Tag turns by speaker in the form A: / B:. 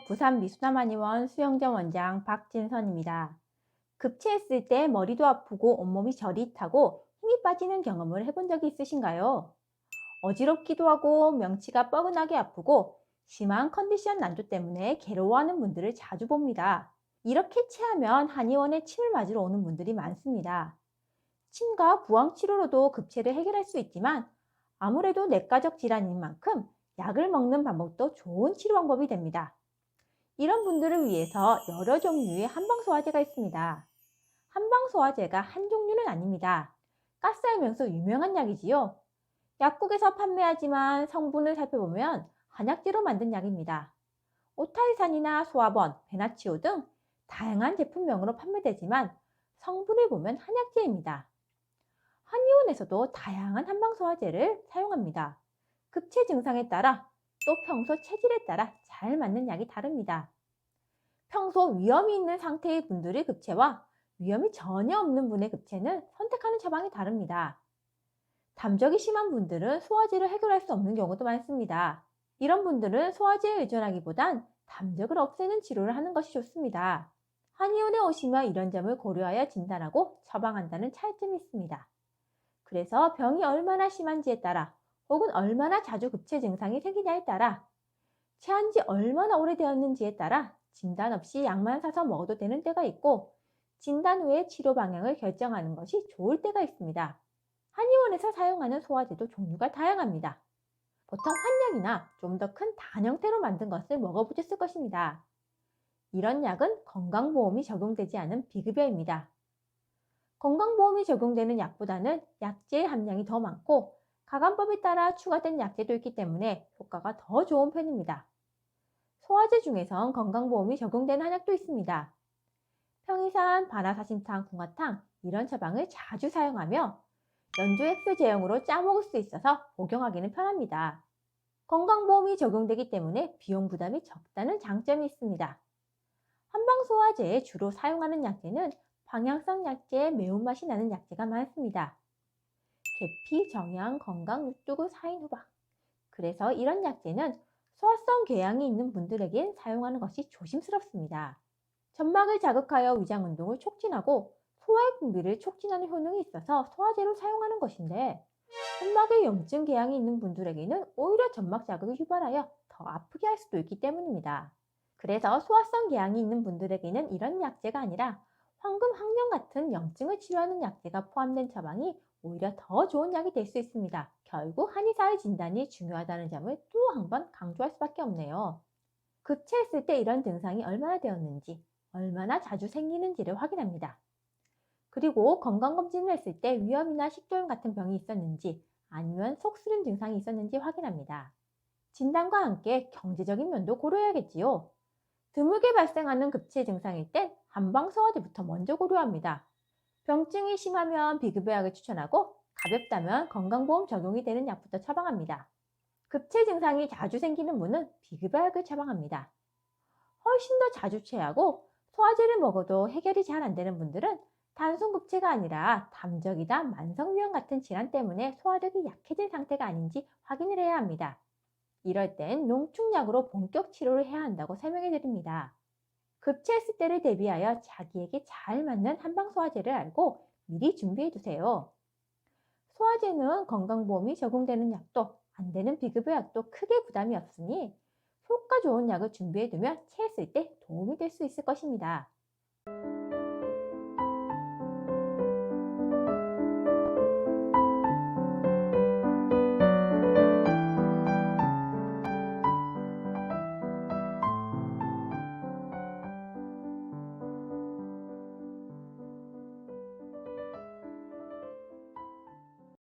A: 부산 미수남한의원 수영전 원장 박진선입니다. 급체했을 때 머리도 아프고 온몸이 저릿하고 힘이 빠지는 경험을 해본 적이 있으신가요? 어지럽기도 하고 명치가 뻐근하게 아프고 심한 컨디션 난조 때문에 괴로워하는 분들을 자주 봅니다. 이렇게 체하면 한의원에 침을 맞으러 오는 분들이 많습니다. 침과 부항 치료로도 급체를 해결할 수 있지만 아무래도 내과적 질환인 만큼 약을 먹는 방법도 좋은 치료 방법이 됩니다. 이런 분들을 위해서 여러 종류의 한방소화제가 있습니다. 한방소화제가 한 종류는 아닙니다. 가스알면서 유명한 약이지요. 약국에서 판매하지만 성분을 살펴보면 한약재로 만든 약입니다. 오타이산이나 소화번, 베나치오 등 다양한 제품명으로 판매되지만 성분을 보면 한약재입니다. 한의원에서도 다양한 한방소화제를 사용합니다. 급체 증상에 따라 또 평소 체질에 따라 잘 맞는 약이 다릅니다. 평소 위험이 있는 상태의 분들의 급체와 위험이 전혀 없는 분의 급체는 선택하는 처방이 다릅니다. 담적이 심한 분들은 소화제를 해결할 수 없는 경우도 많습니다. 이런 분들은 소화제에 의존하기보단 담적을 없애는 치료를 하는 것이 좋습니다. 한의원에 오시면 이런 점을 고려하여 진단하고 처방한다는 차이점이 있습니다. 그래서 병이 얼마나 심한지에 따라 혹은 얼마나 자주 급체 증상이 생기냐에 따라 체한 지 얼마나 오래되었는지에 따라 진단 없이 약만 사서 먹어도 되는 때가 있고 진단 후에 치료 방향을 결정하는 것이 좋을 때가 있습니다. 한의원에서 사용하는 소화제도 종류가 다양합니다. 보통 환약이나 좀 더 큰 단 형태로 만든 것을 먹어보셨을 것입니다. 이런 약은 건강보험이 적용되지 않은 비급여입니다. 건강보험이 적용되는 약보다는 약재의 함량이 더 많고 가감법에 따라 추가된 약재도 있기 때문에 효과가 더 좋은 편입니다. 소화제 중에선 건강보험이 적용되는 한약도 있습니다. 평이산, 바나사신탕, 궁화탕 이런 처방을 자주 사용하며 연주 X 제형으로 짜먹을 수 있어서 복용하기는 편합니다. 건강보험이 적용되기 때문에 비용 부담이 적다는 장점이 있습니다. 한방소화제에 주로 사용하는 약재는 방향성 약재, 매운맛이 나는 약재가 많습니다. 계피, 정향, 건강, 육두구, 사인, 후박. 그래서 이런 약재는 소화성 궤양이 있는 분들에겐 사용하는 것이 조심스럽습니다. 점막을 자극하여 위장 운동을 촉진하고 소화의 분비를 촉진하는 효능이 있어서 소화제로 사용하는 것인데 점막에 염증 궤양이 있는 분들에게는 오히려 점막 자극을 유발하여 더 아프게 할 수도 있기 때문입니다. 그래서 소화성 궤양이 있는 분들에게는 이런 약재가 아니라 황금, 황령 같은 염증을 치료하는 약재가 포함된 처방이 오히려 더 좋은 약이 될 수 있습니다. 결국 한의사의 진단이 중요하다는 점을 또 한 번 강조할 수밖에 없네요. 급체했을 때 이런 증상이 얼마나 되었는지, 얼마나 자주 생기는지를 확인합니다. 그리고 건강검진을 했을 때 위염이나 식도염 같은 병이 있었는지 아니면 속쓰림 증상이 있었는지 확인합니다. 진단과 함께 경제적인 면도 고려해야겠지요. 드물게 발생하는 급체 증상일 땐 한방소화제부터 먼저 고려합니다. 병증이 심하면 비급여약을 추천하고 가볍다면 건강보험 적용이 되는 약부터 처방합니다. 급체 증상이 자주 생기는 분은 비급여약을 처방합니다. 훨씬 더 자주 체하고 소화제를 먹어도 해결이 잘 안 되는 분들은 단순 급체가 아니라 담적이나 만성위염 같은 질환 때문에 소화력이 약해진 상태가 아닌지 확인을 해야 합니다. 이럴 땐 농축약으로 본격 치료를 해야 한다고 설명해 드립니다. 급체했을 때를 대비하여 자기에게 잘 맞는 한방소화제를 알고 미리 준비해 두세요. 소화제는 건강보험이 적용되는 약도 안 되는 비급여 약도 크게 부담이 없으니 효과 좋은 약을 준비해 두면 체했을 때 도움이 될 수 있을 것입니다.